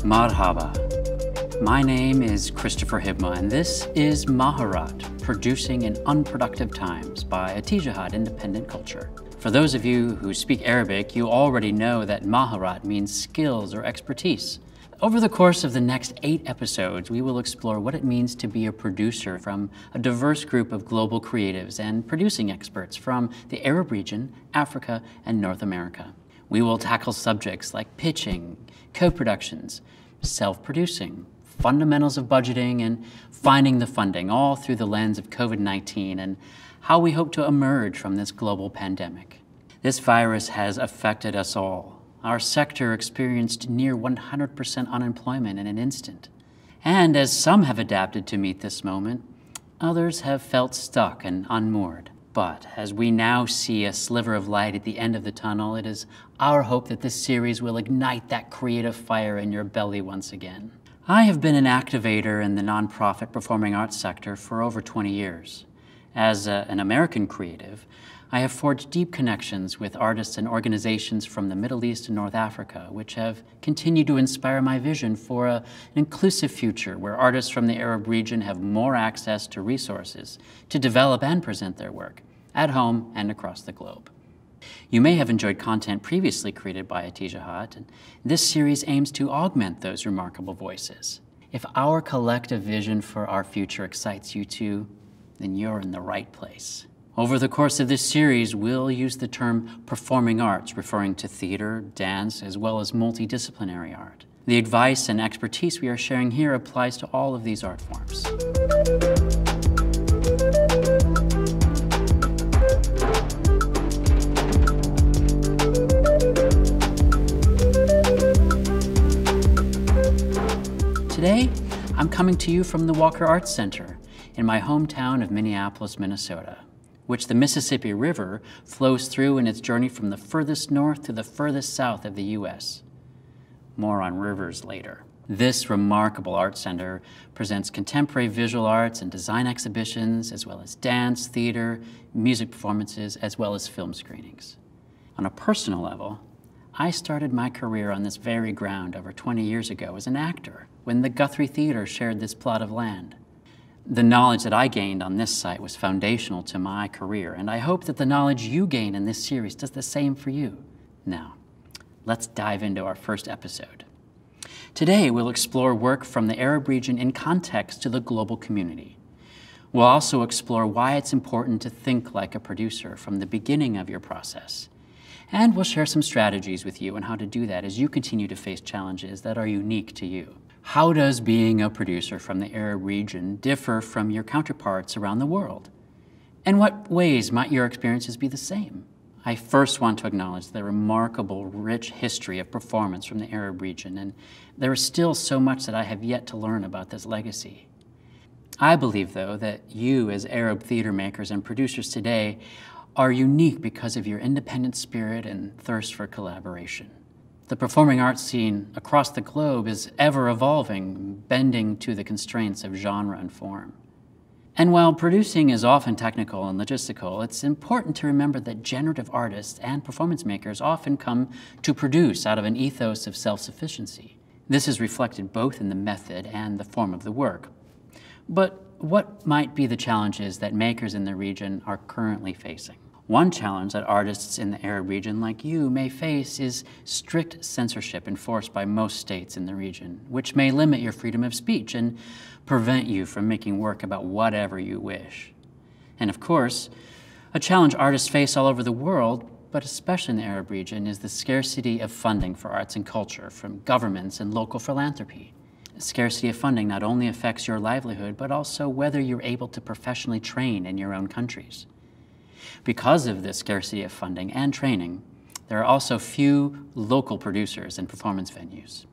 Marhaba. My name is Christopher Hibma, and this is Maharat, Producing in Unproductive Times by Atijahat Independent Culture. For those of you who speak Arabic, you already know that Maharat means skills or expertise. Over the course of the next 8 episodes, we will explore what it means to be a producer from a diverse group of global creatives and producing experts from the Arab region, Africa, and North America. We will tackle subjects like pitching, co-productions, self-producing, fundamentals of budgeting, and finding the funding, all through the lens of COVID-19 and how we hope to emerge from this global pandemic. This virus has affected us all. Our sector experienced near 100% unemployment in an instant. And as some have adapted to meet this moment, others have felt stuck and unmoored. But as we now see a sliver of light at the end of the tunnel, it is our hope that this series will ignite that creative fire in your belly once again. I have been an activator in the nonprofit performing arts sector for over 20 years. As an American creative, I have forged deep connections with artists and organizations from the Middle East and North Africa, which have continued to inspire my vision for an inclusive future where artists from the Arab region have more access to resources to develop and present their work at home and across the globe. You may have enjoyed content previously created by Atijahat, and this series aims to augment those remarkable voices. If our collective vision for our future excites you too, then you're in the right place. Over the course of this series, we'll use the term performing arts, referring to theater, dance, as well as multidisciplinary art. The advice and expertise we are sharing here applies to all of these art forms. Today, I'm coming to you from the Walker Arts Center in my hometown of Minneapolis, Minnesota, which the Mississippi River flows through in its journey from the furthest north to the furthest south of the U.S. More on rivers later. This remarkable art center presents contemporary visual arts and design exhibitions, as well as dance, theater, music performances, as well as film screenings. On a personal level, I started my career on this very ground over 20 years ago as an actor when the Guthrie Theater shared this plot of land. The knowledge that I gained on this site was foundational to my career, and I hope that the knowledge you gain in this series does the same for you. Now, let's dive into our first episode. Today, we'll explore work from the Arab region in context to the global community. We'll also explore why it's important to think like a producer from the beginning of your process. And we'll share some strategies with you on how to do that as you continue to face challenges that are unique to you. How does being a producer from the Arab region differ from your counterparts around the world? In what ways might your experiences be the same? I first want to acknowledge the remarkable, rich history of performance from the Arab region, and there is still so much that I have yet to learn about this legacy. I believe, though, that you as Arab theater makers and producers today are unique because of your independent spirit and thirst for collaboration. The performing arts scene across the globe is ever evolving, bending to the constraints of genre and form. And while producing is often technical and logistical, it's important to remember that generative artists and performance makers often come to produce out of an ethos of self-sufficiency. This is reflected both in the method and the form of the work. But what might be the challenges that makers in the region are currently facing? One challenge that artists in the Arab region like you may face is strict censorship enforced by most states in the region, which may limit your freedom of speech and prevent you from making work about whatever you wish. And of course, a challenge artists face all over the world, but especially in the Arab region, is the scarcity of funding for arts and culture from governments and local philanthropy. Scarcity of funding not only affects your livelihood, but also whether you're able to professionally train in your own countries. Because of this scarcity of funding and training, there are also few local producers and performance venues.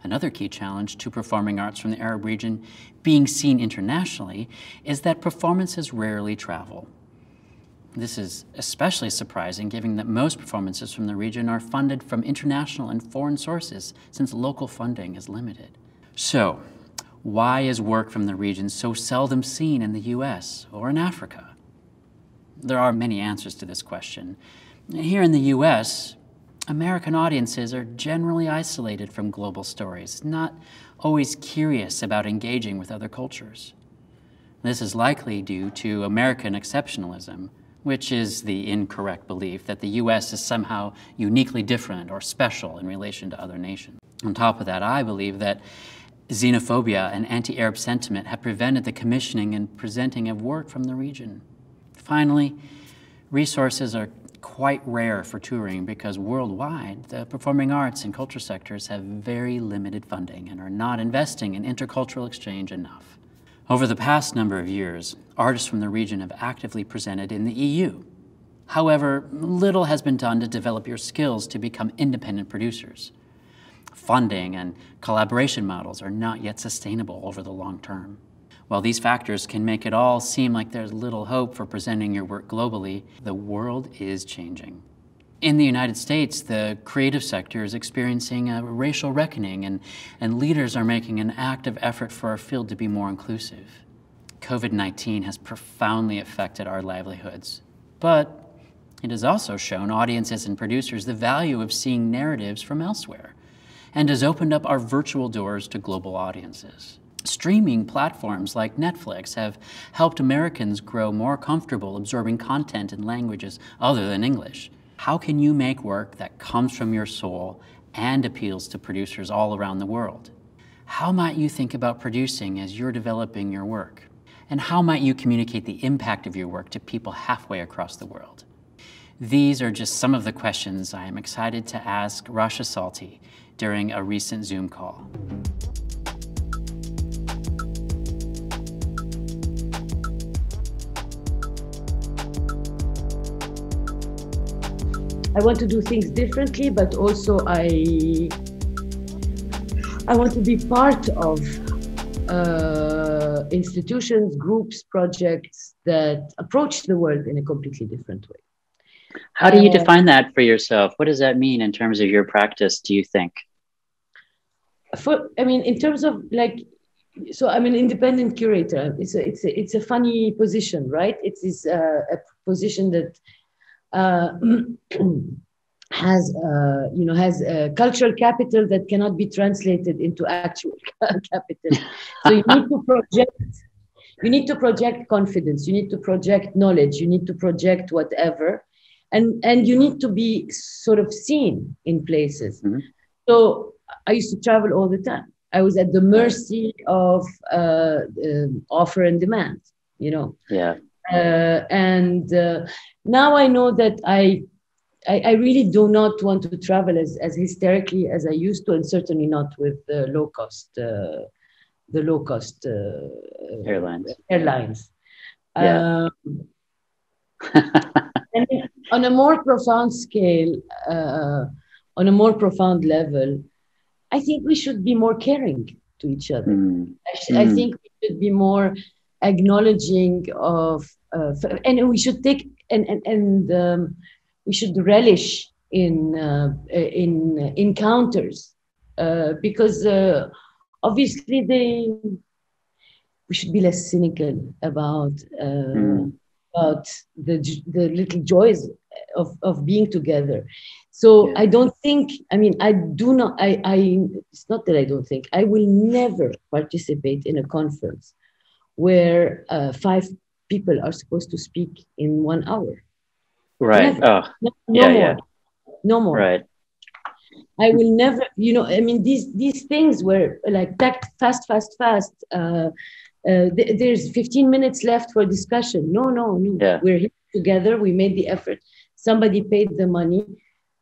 Another key challenge to performing arts from the Arab region being seen internationally is that performances rarely travel. This is especially surprising given that most performances from the region are funded from international and foreign sources, since local funding is limited. So, why is work from the region so seldom seen in the US or in Africa? There are many answers to this question. Here in the US, American audiences are generally isolated from global stories, not always curious about engaging with other cultures. This is likely due to American exceptionalism, which is the incorrect belief that the US is somehow uniquely different or special in relation to other nations. On top of that, I believe that xenophobia and anti-Arab sentiment have prevented the commissioning and presenting of work from the region. Finally, resources are quite rare for touring because worldwide, the performing arts and culture sectors have very limited funding and are not investing in intercultural exchange enough. Over the past number of years, artists from the region have actively presented in the EU. However, little has been done to develop your skills to become independent producers. Funding and collaboration models are not yet sustainable over the long term. While these factors can make it all seem like there's little hope for presenting your work globally, the world is changing. In the United States, the creative sector is experiencing a racial reckoning, and leaders are making an active effort for our field to be more inclusive. COVID-19 has profoundly affected our livelihoods, but it has also shown audiences and producers the value of seeing narratives from elsewhere, and has opened up our virtual doors to global audiences. Streaming platforms like Netflix have helped Americans grow more comfortable absorbing content in languages other than English. How can you make work that comes from your soul and appeals to producers all around the world? How might you think about producing as you're developing your work? And how might you communicate the impact of your work to people halfway across the world? These are just some of the questions I am excited to ask Rasha Salti during a recent Zoom call. I want to do things differently, but also I want to be part of institutions, groups, projects that approach the world in a completely different way. How do you define that for yourself? What does that mean in terms of your practice, do you think? In terms of so I'm an independent curator. It's a funny position, right? It is a position that has cultural capital that cannot be translated into actual capital. So you need to project confidence, you need to project knowledge, you need to project whatever, and you need to be sort of seen in places. Mm-hmm. So I used to travel all the time. I was at the mercy of offer and demand, Yeah. Now I know that I really do not want to travel as hysterically as I used to, and certainly not with the low cost airlines. Yeah. And on a more profound scale, on a more profound level, I think we should be more caring to each other. I think we should be more acknowledging of, and we should take we should relish in encounters, because obviously we should be less cynical about the little joys of being together. So yeah. I don't think, it's not that I don't think, I will never participate in a conference where 5 people are supposed to speak in 1 hour. Right. Never. No more. Right. I will never, these things were like fast. There's 15 minutes left for discussion. No. Yeah. We're here together. We made the effort. Somebody paid the money.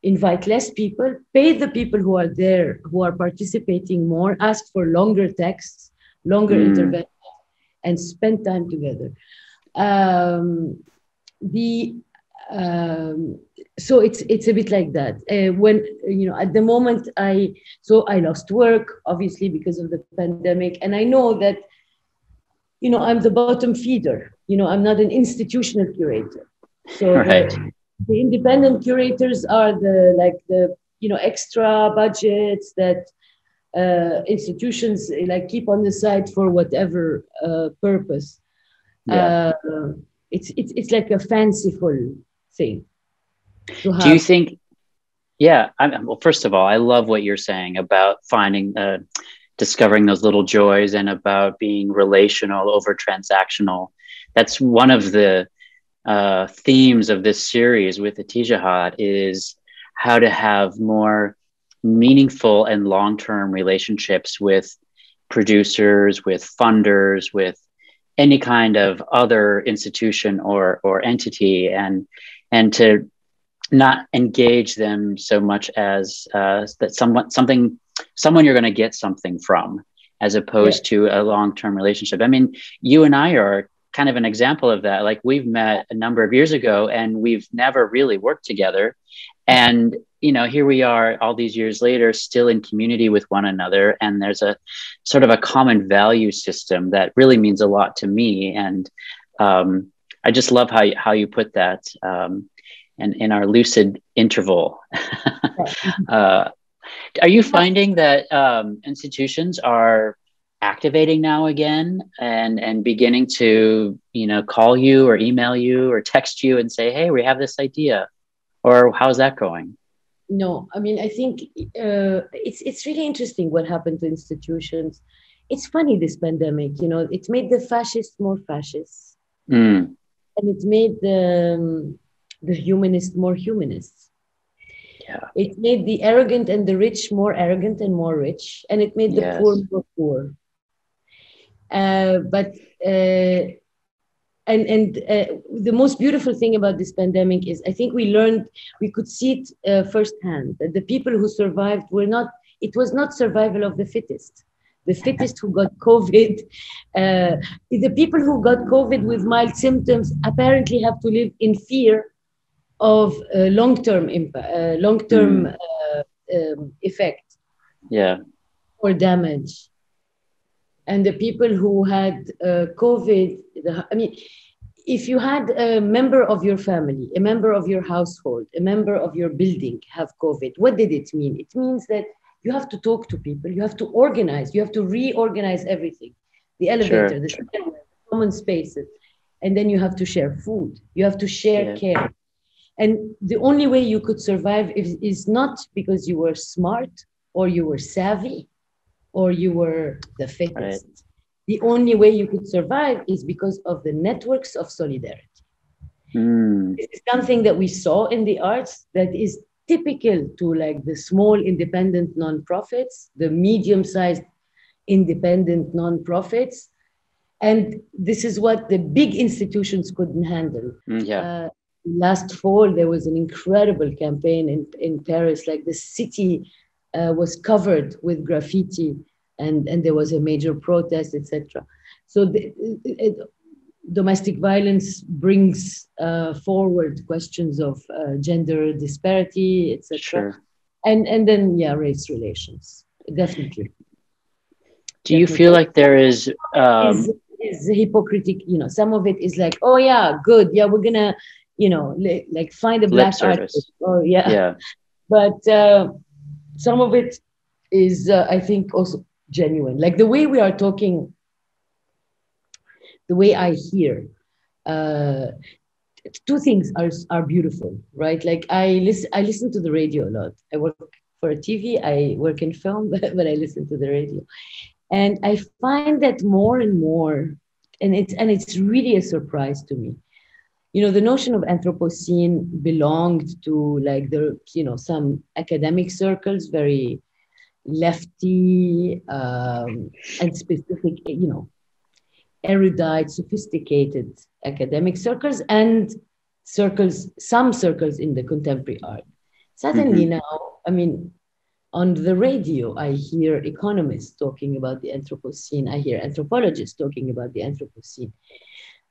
Invite less people. Pay the people who are there, who are participating more. Ask for longer texts, longer interventions, and spend time together. so it's a bit like that. When at the moment I lost work obviously because of the pandemic, and I know that I'm the bottom feeder. I'm not an institutional curator. So Right. the independent curators are the extra budgets that institutions like keep on the side for whatever purpose. Yeah. It's like a fanciful thing to have. Do you think, yeah, well, first of all, I love what you're saying about finding, discovering those little joys and about being relational over transactional. That's one of the themes of this series with Atijahat, is how to have more meaningful and long-term relationships with producers, with funders, with any kind of other institution or entity, and to not engage them so much as that someone you're going to get something from, as opposed to a long-term relationship. I mean, you and I are kind of an example of that. Like, we've met a number of years ago and we've never really worked together. And, here we are all these years later, still in community with one another. And there's a sort of a common value system that really means a lot to me. And I just love how you put that. And in our lucid interval, are you finding that institutions are activating now again and beginning to, call you or email you or text you and say, hey, we have this idea? Or how's that going? No, I mean, I think it's really interesting what happened to institutions. It's funny, this pandemic, it made the fascists more fascists. And it made the humanists more humanists. Yeah. It made the arrogant and the rich more arrogant and more rich, and it made the poor more poor. The most beautiful thing about this pandemic is, I think we could see it firsthand, that the people who survived it was not survival of the fittest. The fittest who got COVID, the people who got COVID with mild symptoms apparently have to live in fear of long-term impact, effect, or damage. And the people who had COVID, if you had a member of your family, a member of your household, a member of your building have COVID, what did it mean? It means that you have to talk to people, you have to organize, you have to reorganize everything, the elevator, the common spaces, and then you have to share food, you have to share care. And the only way you could survive is not because you were smart or you were savvy or you were the fittest. Right. The only way you could survive is because of the networks of solidarity. This is something that we saw in the arts that is typical to like the small independent nonprofits, the medium-sized independent nonprofits. And this is what the big institutions couldn't handle. Last fall, there was an incredible campaign in Paris, like the city was covered with graffiti and there was a major protest, etc. So domestic violence brings forward questions of gender disparity, etc. And then, race relations, definitely. Do you feel like there is... is hypocritic, some of it is like, oh yeah, good, yeah, we're gonna, like find a black artist. Oh yeah. But some of it is, I think, also genuine. Like the way we are talking, the way I hear, two things are beautiful, right? Like I listen to the radio a lot. I work for a TV, I work in film, but I listen to the radio. And I find that more and more, and it's really a surprise to me. The notion of Anthropocene belonged to like some academic circles, very lefty and specific, erudite, sophisticated academic circles, and some circles in the contemporary art. Suddenly now, on the radio, I hear economists talking about the Anthropocene. I hear anthropologists talking about the Anthropocene.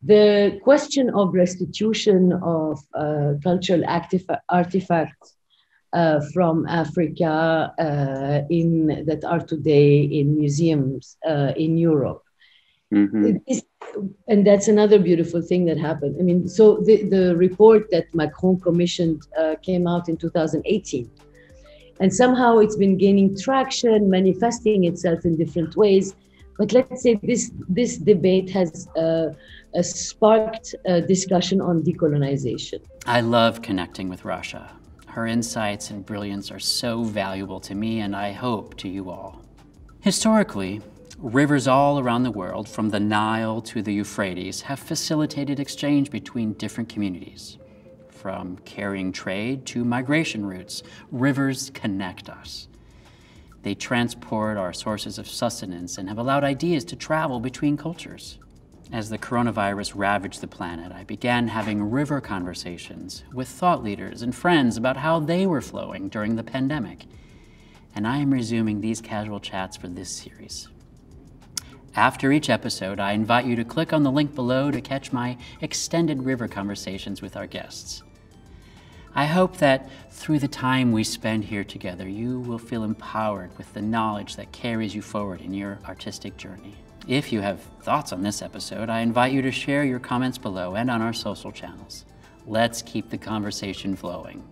The question of restitution of cultural artifacts from Africa that are today in museums in Europe. And that's another beautiful thing that happened. I mean, so the report that Macron commissioned came out in 2018. And somehow it's been gaining traction, manifesting itself in different ways. But let's say this debate has sparked a discussion on decolonization. I love connecting with Rasha. Her insights and brilliance are so valuable to me, and I hope to you all. Historically, rivers all around the world, from the Nile to the Euphrates, have facilitated exchange between different communities. From carrying trade to migration routes, rivers connect us. They transport our sources of sustenance and have allowed ideas to travel between cultures. As the coronavirus ravaged the planet, I began having river conversations with thought leaders and friends about how they were flowing during the pandemic. And I am resuming these casual chats for this series. After each episode, I invite you to click on the link below to catch my extended river conversations with our guests. I hope that through the time we spend here together, you will feel empowered with the knowledge that carries you forward in your artistic journey. If you have thoughts on this episode, I invite you to share your comments below and on our social channels. Let's keep the conversation flowing.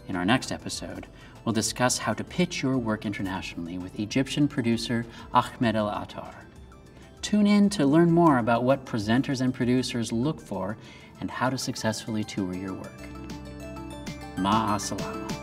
In our next episode, we'll discuss how to pitch your work internationally with Egyptian producer Ahmed El Attar. Tune in to learn more about what presenters and producers look for and how to successfully tour your work. Ma'a salama.